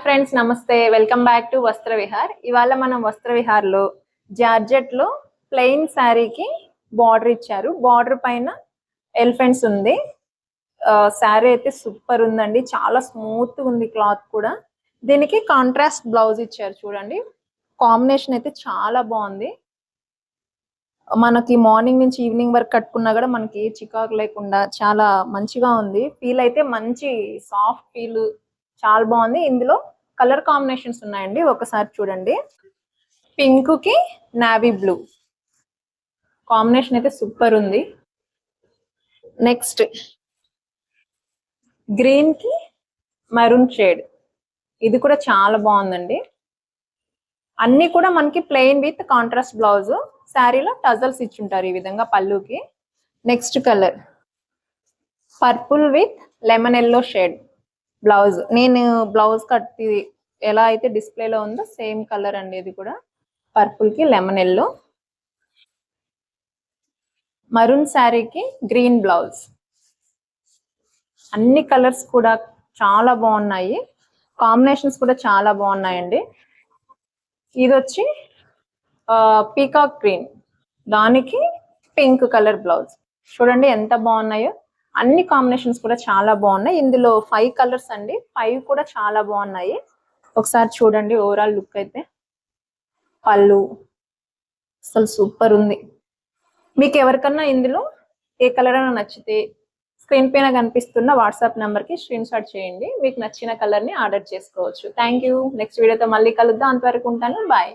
Friends నమస్తే, welcome back to వస్త్ర విహార్. ఇవాళ మనం వస్త్ర విహార్ లో జార్జెట్ లో ప్లెయిన్ శారీకి బార్డర్ ఇచ్చారు. బార్డర్ పైన ఎలిఫెంట్స్ ఉంది. శారీ అయితే సూపర్ ఉందండి, చాలా స్మూత్ ఉంది క్లాత్ కూడా. దీనికి కాంట్రాస్ట్ బ్లౌజ్ ఇచ్చారు చూడండి. కాంబినేషన్ అయితే చాలా బాగుంది. మనకి మార్నింగ్ నుంచి ఈవినింగ్ వరకు కట్టుకున్నా కూడా మనకి చికాకు లేకుండా చాలా మంచిగా ఉంది. ఫీల్ అయితే మంచి సాఫ్ట్ ఫీల్, చాలా బాగుంది. ఇందులో కలర్ కాంబినేషన్స్ ఉన్నాయండి, ఒకసారి చూడండి. పింక్ కి నావీ బ్లూ కాంబినేషన్ అయితే సూపర్ ఉంది. నెక్స్ట్ గ్రీన్ కి మెరూన్ షేడ్, ఇది కూడా చాలా బాగుందండి. అన్ని కూడా మనకి ప్లెయిన్ విత్ కాంట్రాస్ట్ బ్లౌజ్. శారీలో టజల్స్ ఇచ్చుంటారు ఈ విధంగా పళ్ళుకి. Next colour purple with lemon yellow shade blouse. నేను బ్లౌజ్ కట్టి ఎలా అయితే డిస్ప్లేలో ఉందో సేమ్ కలర్ అండి ఇది కూడా. పర్పుల్ కి లెమన్ ఎల్లో. మరూన్ శారీకి గ్రీన్ బ్లౌజ్. అన్ని కలర్స్ కూడా చాలా బాగున్నాయి, కాంబినేషన్స్ కూడా చాలా బాగున్నాయండి. ఇది వచ్చి పీకాక్ గ్రీన్, దానికి పింక్ కలర్ బ్లౌజ్. చూడండి ఎంత బాగున్నాయో. అన్ని కాంబినేషన్స్ కూడా చాలా బాగున్నాయి. ఇందులో 5 కలర్స్ అండి, 5 కూడా చాలా బాగున్నాయి. ఒకసారి చూడండి ఓవరాల్ లుక్ అయితే. పళ్ళు అసలు సూపర్ ఉంది. మీకు ఎవరికన్నా ఇందులో ఏ కలర్ అయినా నచ్చితే స్క్రీన్ పైన కనిపిస్తున్న వాట్సాప్ నెంబర్ కి స్క్రీన్ షాట్ చేయండి. మీకు నచ్చిన కలర్ ని ఆర్డర్ చేసుకోవచ్చు. Thank you. నెక్స్ట్ వీడియోతో మళ్ళీ కలుద్దాం. అంతవరకు ఉంటాను. బాయ్.